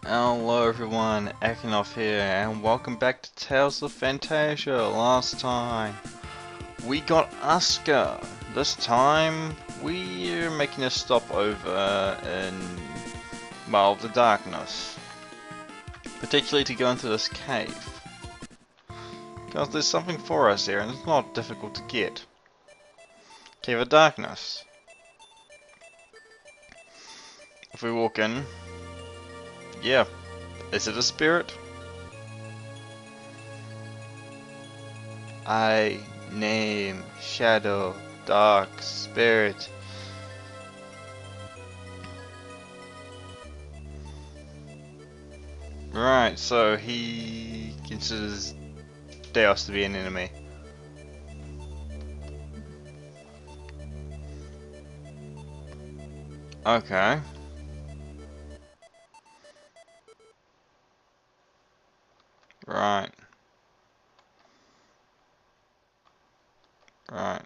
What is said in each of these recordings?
Hello everyone, Akinov here, and welcome back to Tales of Phantasia. Last time, we got Asuka. This time, we're making a stop over in, well, the darkness. Particularly to go into this cave. Because there's something for us here, and it's not difficult to get. Cave of Darkness. If we walk in, yeah. Is it a spirit? I name Shadow Dark Spirit. Right, so he considers Deos to be an enemy. Okay. Right. Right.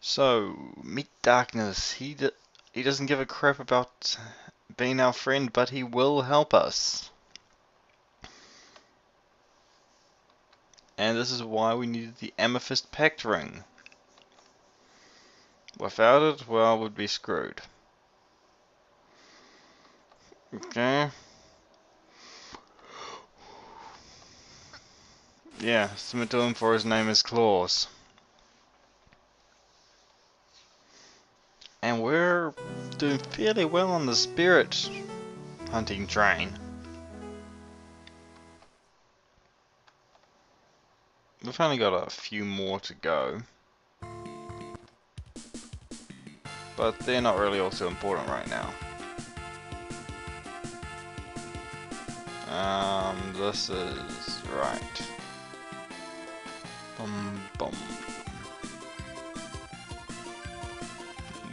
So, meet Darkness. He doesn't give a crap about being our friend, but he will help us. And this is why we needed the Amethyst Pact Ring. Without it, well, we'd be screwed. Okay. Yeah, submit to him for his name is Claws. And we're doing fairly well on the spirit hunting train. We've only got a few more to go. But they're not really all too important right now. This is right. Boom.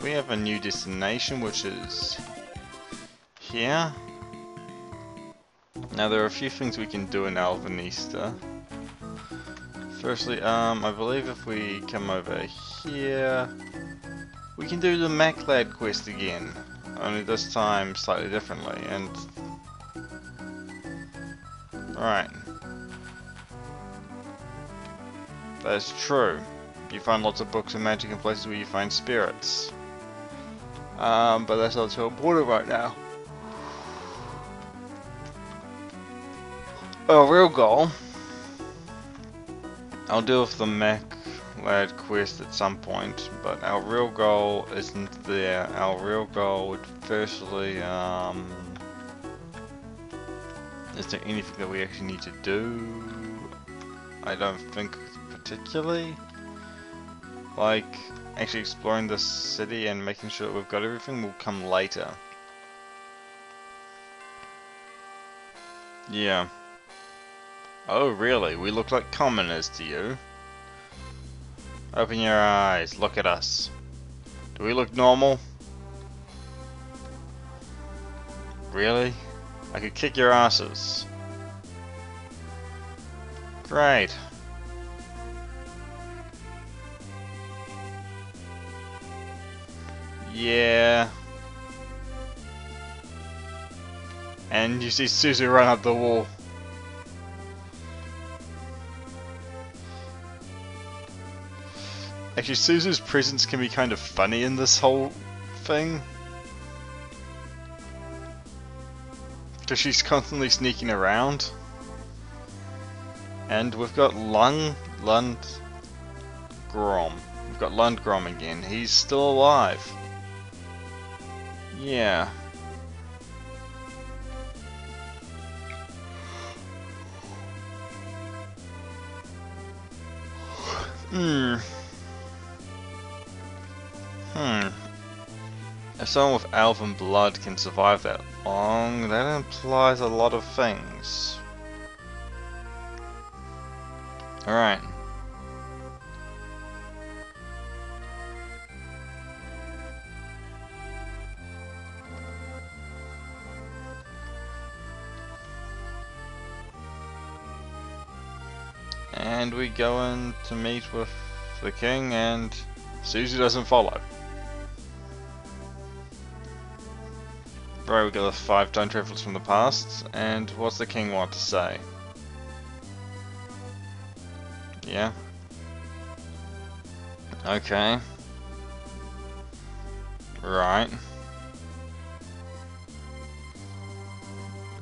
We have a new destination, which is here. Now there are a few things we can do in Alvanista. Firstly, I believe if we come over here, we can do the MacLad quest again, only this time slightly differently. And right, that's true. You find lots of books and magic in places where you find spirits. But that's not so important right now. Our real goal, I'll deal with the MacLad quest at some point, but our real goal isn't there. Our real goal would firstly, is there anything that we actually need to do? I don't think particularly. Like, actually exploring this city and making sure that we've got everything will come later. Yeah. Oh really? We look like commoners to you? Open your eyes, look at us. Do we look normal? Really? I could kick your asses. Great. Yeah. And you see Suzu run up the wall. Actually, Suzu's presence can be kind of funny in this whole thing. Because she's constantly sneaking around. And we've got Lundgrom. We've got Lundgrom again. He's still alive. Yeah. If someone with elven blood can survive that long, that implies a lot of things. Alright. And we go in to meet with the king, and Suzu doesn't follow. Right, we got the 5 time travelers from the past, and what's the king want to say? Yeah. Okay. Right.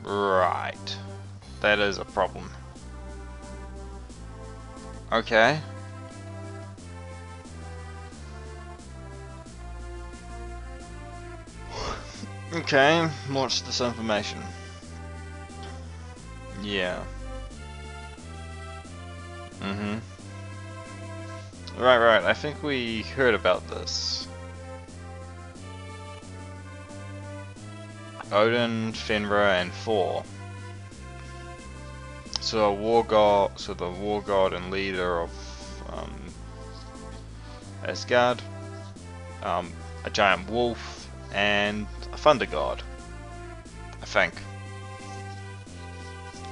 Right. That is a problem. Okay. Okay, what's this information? Yeah. Mm-hmm. Right, I think we heard about this. Odin, Fenrir, and Thor. So the war god and leader of Asgard, a giant wolf, and a thunder god. I think.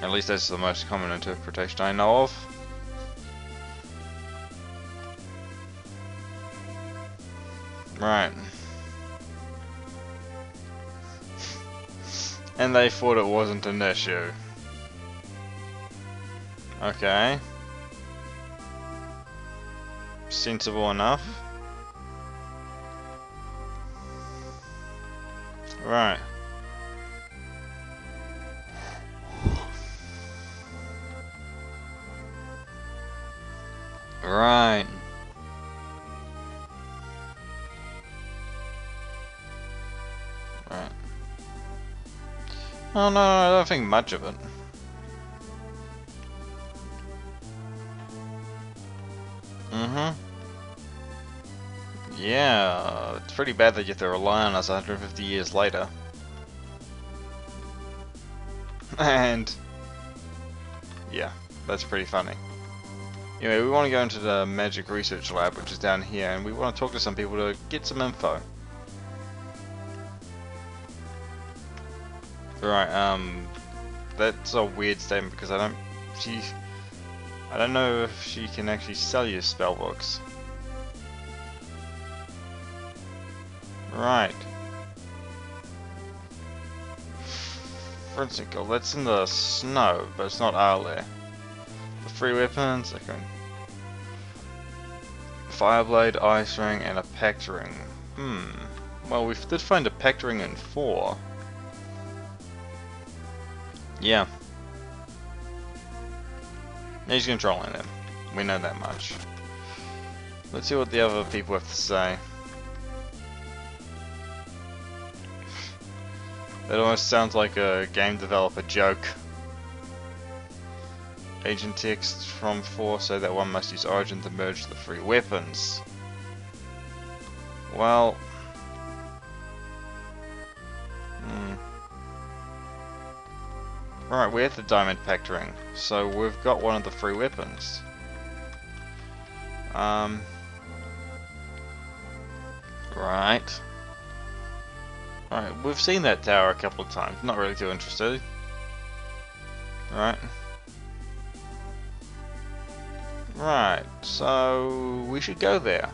At least that's the most common interpretation I know of. Right. And they thought it wasn't an issue. Okay. Sensible enough. Right. Right. Right. Oh no, I don't think much of it. Mm-hmm. Yeah, it's pretty bad that you have to rely on us 150 years later. And yeah, that's pretty funny. Anyway, we want to go into the Magic Research Lab, which is down here, and we want to talk to some people to get some info. Right, that's a weird statement because I don't know if she can actually sell you spellbooks. Right. Frenzicle, that's in the snow, but it's not Arle. The 3 weapons, okay. Fireblade, Ice Ring, and a Pact Ring. Well, we did find a Pact Ring in 4. Yeah. He's controlling them. We know that much. Let's see what the other people have to say. That almost sounds like a game developer joke. Agent text from 4 say that one must use Origin to merge the 3 weapons. Well... Right, we have the Diamond Pact Ring, so we've got one of the 3 weapons. Right. Right, we've seen that tower a couple of times, not really too interested. Right. Right, so we should go there.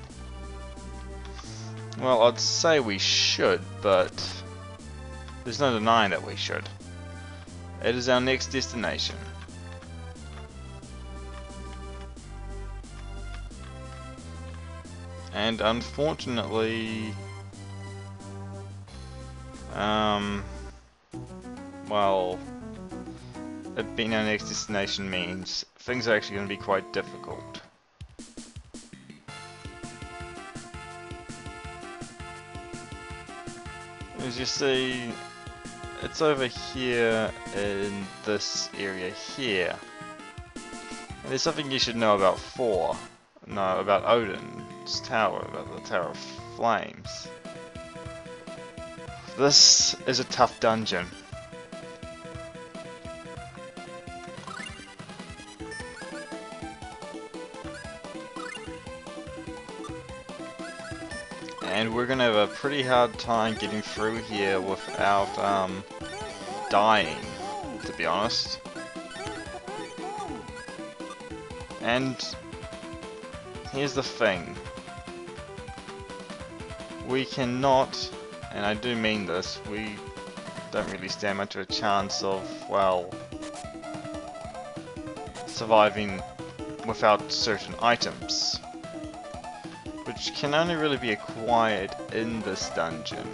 Well, I'd say we should, but there's no denying that we should. It is our next destination. And unfortunately, well, it being our next destination means things are actually going to be quite difficult. As you see, it's over here in this area here. And there's something you should know about 4. No, about Odin's tower, about the Tower of Flames. This is a tough dungeon. And we're gonna have a pretty hard time getting through here without dying, to be honest. And here's the thing. We cannot, and I do mean this, we don't really stand much of a chance of, well, surviving without certain items, which can only really be acquired in this dungeon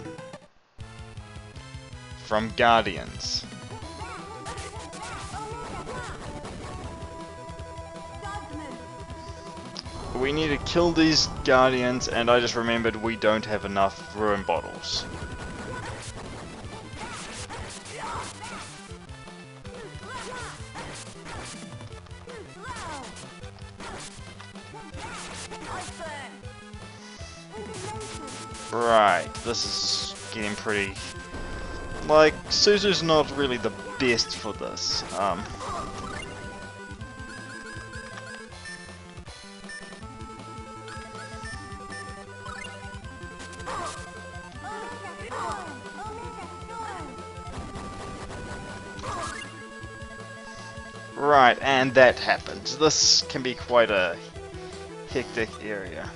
from guardians. We need to kill these guardians, and I just remembered we don't have enough ruin bottles. Right, this is getting pretty... Like, Suzu's not really the best for this. Right, and that happens. This can be quite a hectic area.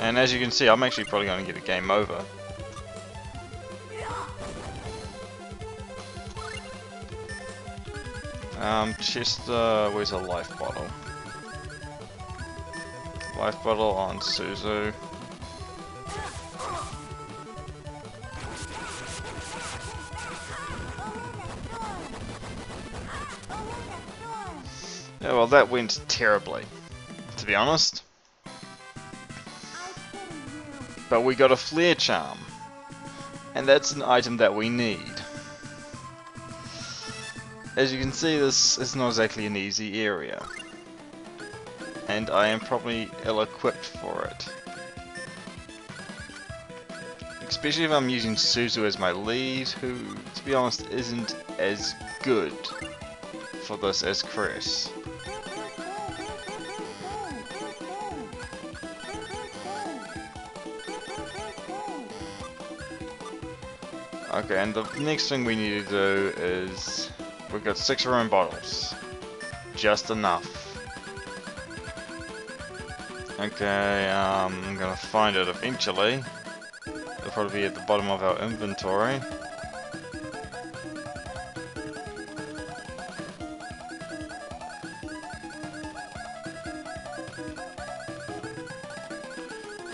And as you can see, I'm actually probably going to get a game over. Where's a life bottle? Life bottle on Suzu. Yeah, well, that went terribly, to be honest. But we got a flare charm, and that's an item that we need. As you can see, this is not exactly an easy area, and I am probably ill-equipped for it. Especially if I'm using Suzu as my lead, who, to be honest, isn't as good for this as Chris. Okay, and the next thing we need to do is... We've got 6 ruin bottles. Just enough. Okay, I'm gonna find it eventually. It'll probably be at the bottom of our inventory.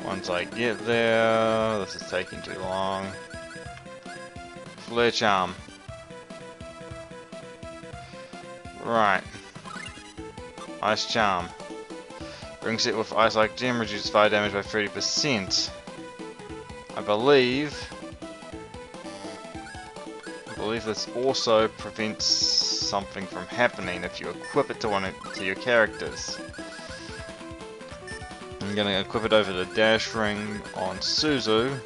Once I get there... This is taking too long. Flare charm. Right. Ice charm. Brings it with ice like gem, reduces fire damage by 30%. I believe this also prevents something from happening if you equip it to your characters. I'm gonna equip it over the dash ring on Suzu.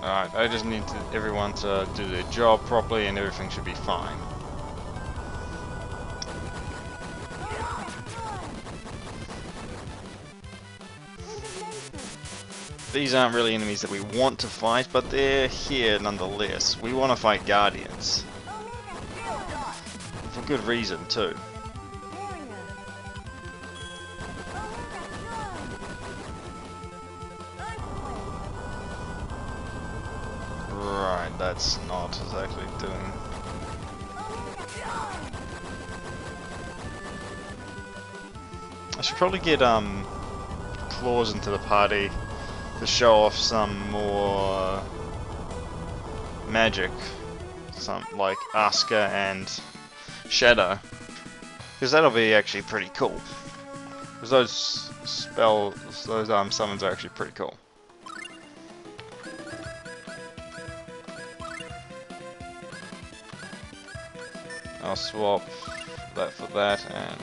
Alright, I just need everyone to do their job properly and everything should be fine. These aren't really enemies that we want to fight, but they're here nonetheless. We want to fight Guardians. For good reason, too. Right, that's not exactly doing... I should probably get Claws into the party to show off some more magic, some like Asuka and Shadow, because that'll be actually pretty cool. Because those spells, those summons are actually pretty cool. I'll swap that for that, and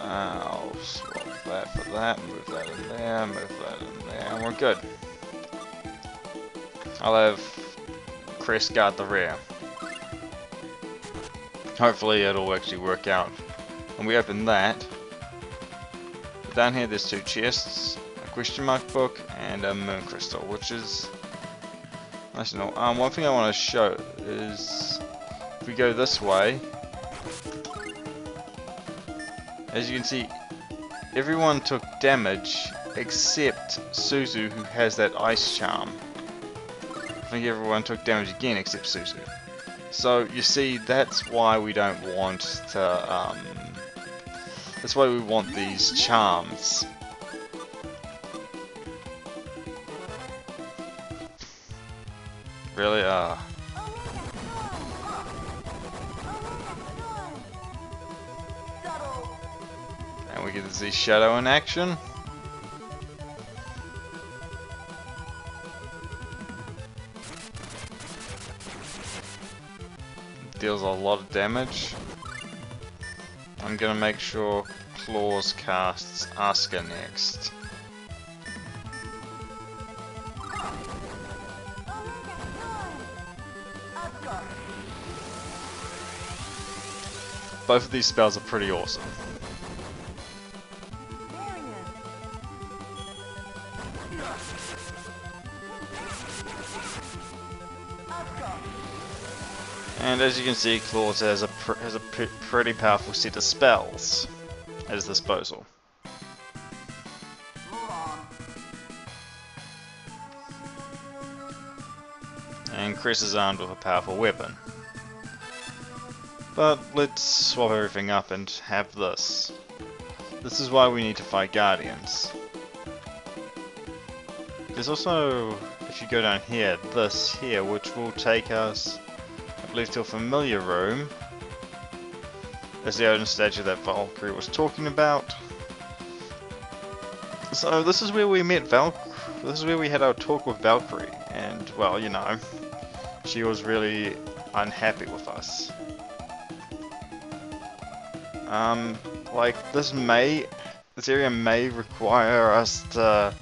I'll swap move that for that, move that in there, move that in there, and we're good. I'll have Chris guard the rear. Hopefully it'll actually work out. And we open that. Down here there's two chests, a question mark book, and a moon crystal, which is nice to know. One thing I want to show is if we go this way, as you can see, everyone took damage except Suzu, who has that ice charm. I think everyone took damage again except Suzu. So you see, that's why we don't want to. That's why we want these charms. Really? And we get to see Shadow in action. Deals a lot of damage. I'm gonna make sure Claws casts Asuka next. Both of these spells are pretty awesome. And as you can see, Claws has a pretty powerful set of spells at his disposal. And Chris is armed with a powerful weapon. But let's swap everything up and have this. This is why we need to fight Guardians. There's also, if you go down here, this here, which will take us, I believe, to a familiar room. There's the Odin statue that Valkyrie was talking about. So this is where we met this is where we had our talk with Valkyrie, and well, you know, she was really unhappy with us. Like this area may require us to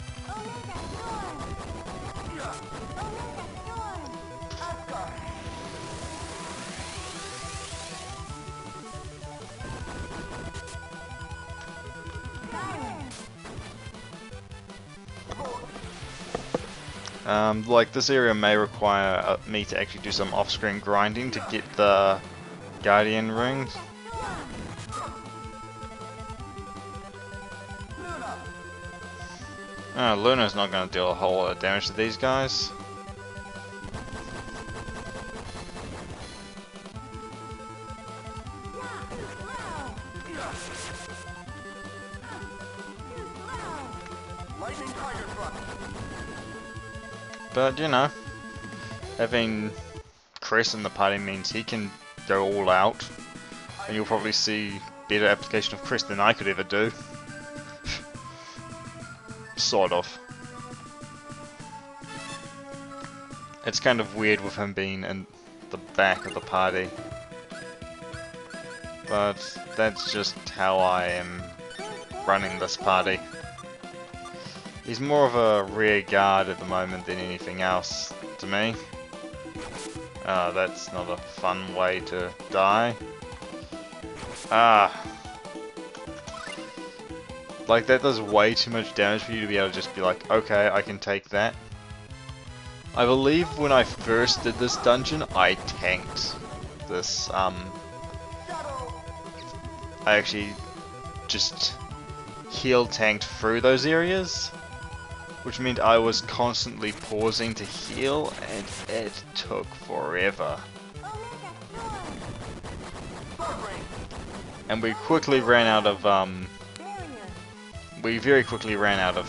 like this area may require me to actually do some off-screen grinding to get the Guardian rings. Luna's not going to deal a whole lot of damage to these guys. But, you know, having Chris in the party means he can go all out, and you'll probably see better application of Chris than I could ever do. Sort of. It's kind of weird with him being in the back of the party. But that's just how I am running this party. He's more of a rear guard at the moment than anything else to me. That's not a fun way to die. Like, that does way too much damage for you to be able to just be like, okay, I can take that. I believe when I first did this dungeon, I tanked this, I actually just heal tanked through those areas, which meant I was constantly pausing to heal, and it took forever. And we quickly ran out of, we very quickly ran out of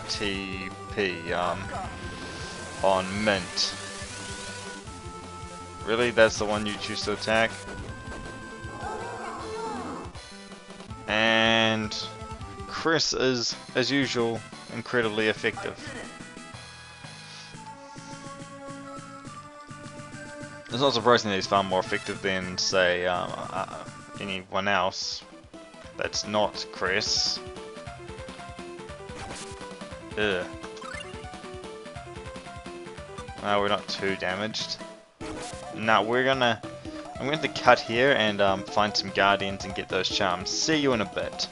TP, on Mint. Really? That's the one you choose to attack? And Chris is, as usual, incredibly effective. It's not surprising that he's far more effective than, say, anyone else that's not Chris. Ugh. No, we're not too damaged. No, I'm going to cut here and find some guardians and get those charms. See you in a bit.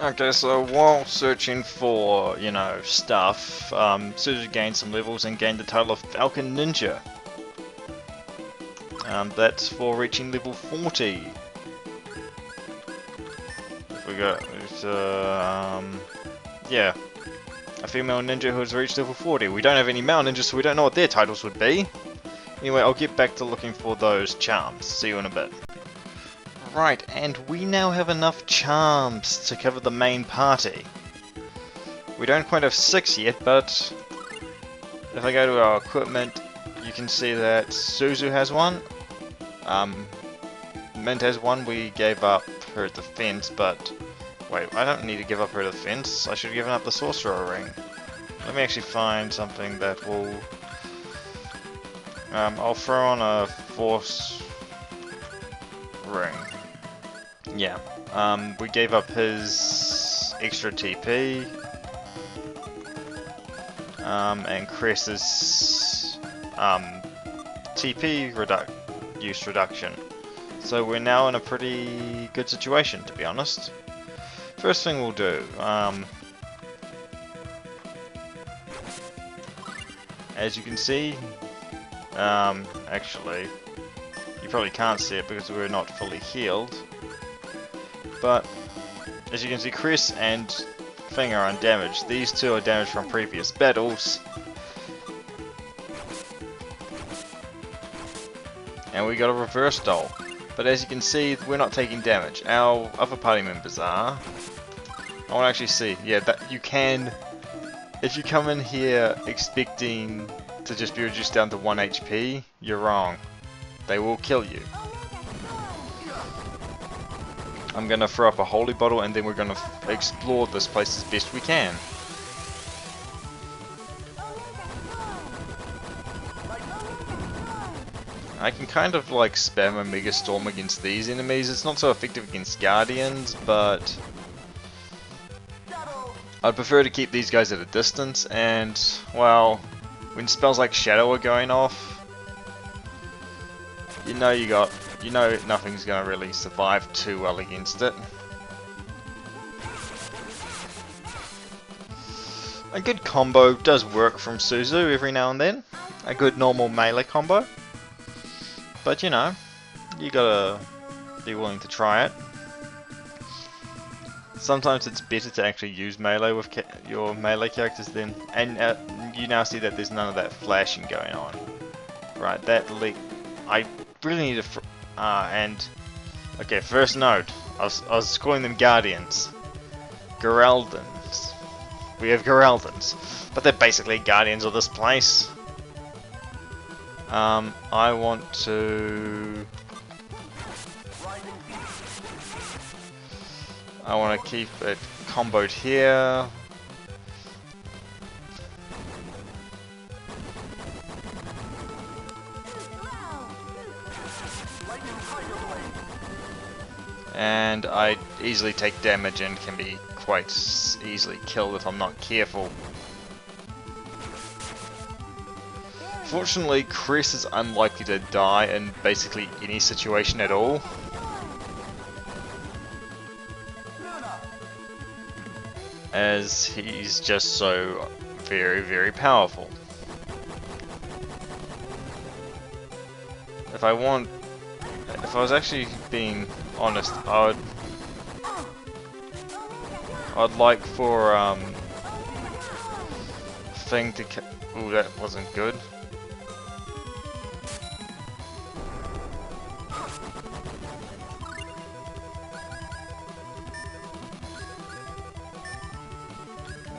Okay, so while searching for, you know, stuff, Suzu gained some levels and gained the title of Falcon Ninja. That's for reaching level 40. If we go, yeah, a female ninja who has reached level 40. We don't have any male ninjas, so we don't know what their titles would be. Anyway, I'll get back to looking for those charms. See you in a bit. Right, and we now have enough charms to cover the main party. We don't quite have 6 yet, but if I go to our equipment, you can see that Suzu has one. Mint has one. We gave up her defense, but wait, I don't need to give up her defense. I should have given up the sorcerer ring. Let me actually find something that will. I'll throw on a force ring. Yeah. We gave up his extra TP. And Cress's TP use reduction. So we're now in a pretty good situation, to be honest. First thing we'll do, as you can see, actually, you probably can't see it because we're not fully healed, but as you can see, Cress and Finger are undamaged. These two are damaged from previous battles. And we got a reverse doll. But as you can see, we're not taking damage. Our other party members are. I want to actually see. Yeah, that you can. If you come in here expecting to just be reduced down to 1 HP, you're wrong. They will kill you. I'm going to throw up a holy bottle and then we're going to explore this place as best we can. I can kind of like spam a Mega Storm against these enemies. It's not so effective against Guardians, but I'd prefer to keep these guys at a distance. And well, when spells like Shadow are going off, you know nothing's gonna really survive too well against it. A good combo does work from Suzu every now and then. A good normal melee combo. But you know, you gotta be willing to try it. Sometimes it's better to actually use melee with your melee characters then, and you now see that there's none of that flashing going on. Right, that leak. I really need to. Okay, first note. I was calling them Guardians. Geraldans. We have Geraldans, but they're basically Guardians of this place. I want to keep it comboed here. And I easily take damage and can be quite easily killed if I'm not careful. Fortunately, Cress is unlikely to die in basically any situation at all. As he's just so very, very powerful. If I was actually being honest, I'd like for thing to. Ooh, that wasn't good.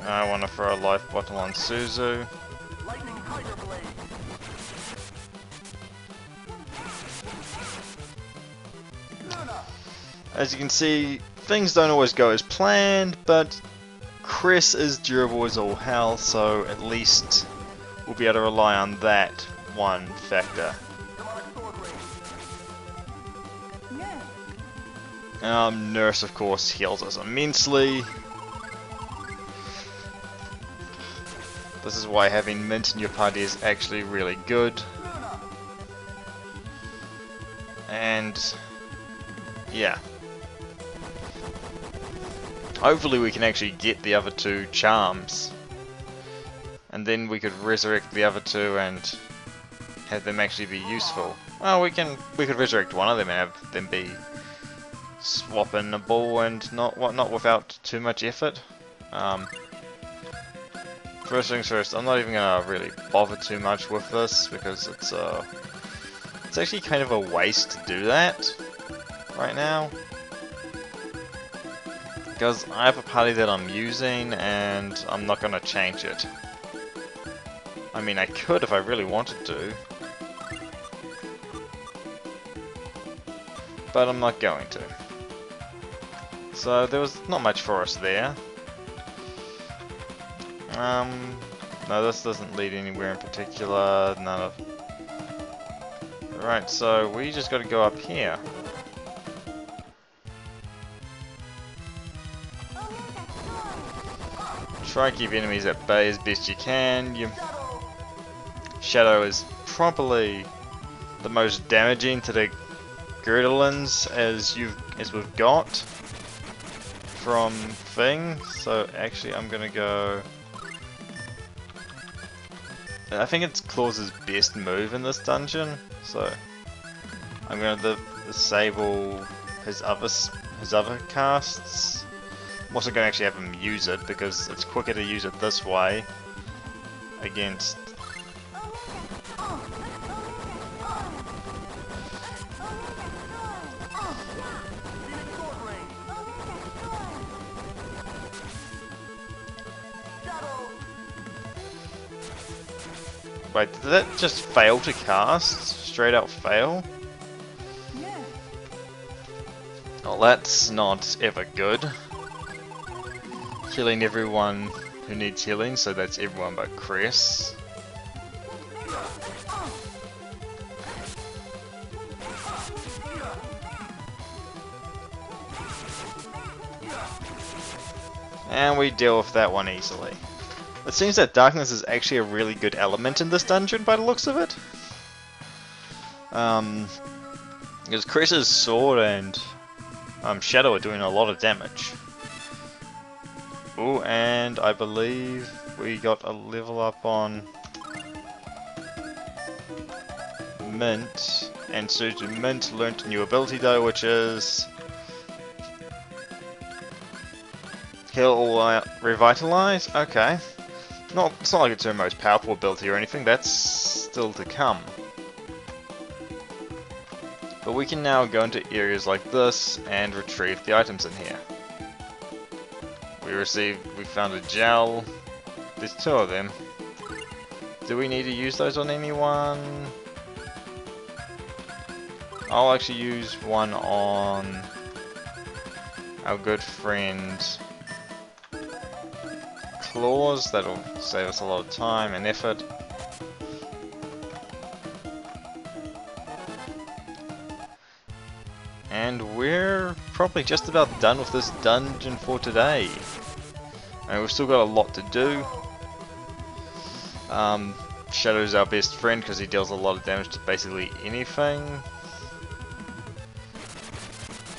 I want to throw a life bottle on Suzu. As you can see, things don't always go as planned, but Cress is durable as all hell, so at least we'll be able to rely on that one factor. Nurse, of course, heals us immensely. This is why having Mint in your party is actually really good. And yeah. Hopefully we can actually get the other two charms. And then we could resurrect the other two and have them actually be useful. Well, we could resurrect one of them and have them be swappable and not without too much effort. First things first, I'm not even gonna really bother too much with this because it's actually kind of a waste to do that right now. Because I have a party that I'm using and I'm not gonna change it. I mean, I could if I really wanted to, but I'm not going to. So there was not much for us there. No, this doesn't lead anywhere in particular. None of. Right, so we just got to go up here. Try to keep enemies at bay as best you can. Shadow is probably the most damaging to the Girdlins as we've got from Thing. So actually I'm gonna go. I think it's Claw's best move in this dungeon, so I'm gonna disable his other casts. I'm also gonna actually have him use it because it's quicker to use it this way against. Wait, did that just fail to cast? Straight out fail? Well, that's not ever good. Healing everyone who needs healing, so that's everyone but Chris. And we deal with that one easily. It seems that darkness is actually a really good element in this dungeon by the looks of it. Because Chris's sword and Shadow are doing a lot of damage. Ooh, and I believe we got a level up on Mint. And so Mint learnt a new ability though, which is Heal All Revitalize? Okay. It's not like it's her most powerful ability or anything, that's still to come. But we can now go into areas like this and retrieve the items in here. We found a gel. There's two of them. Do we need to use those on anyone? I'll actually use one on our good friend Claws. That'll save us a lot of time and effort. And we're probably just about done with this dungeon for today. And we've still got a lot to do. Shadow's our best friend because he deals a lot of damage to basically anything.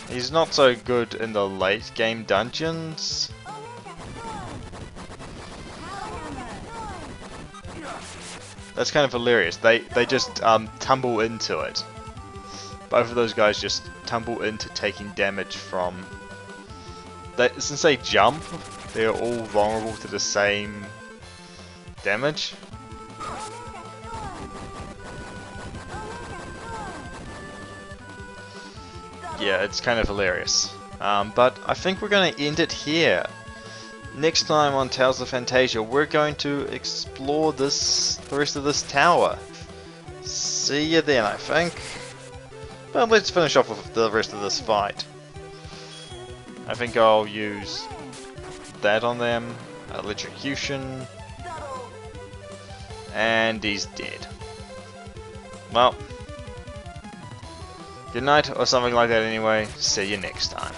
He's not so good in the late game dungeons. That's kind of hilarious. They just tumble into it. Both of those guys just tumble into taking damage from. Since they jump, they're all vulnerable to the same damage. Yeah, it's kind of hilarious. But I think we're going to end it here. Next time on Tales of Phantasia, we're going to explore the rest of this tower. See you then, I think. But let's finish off with the rest of this fight. I think I'll use that on them. Electrocution. And he's dead. Well, good night or something like that anyway. See you next time.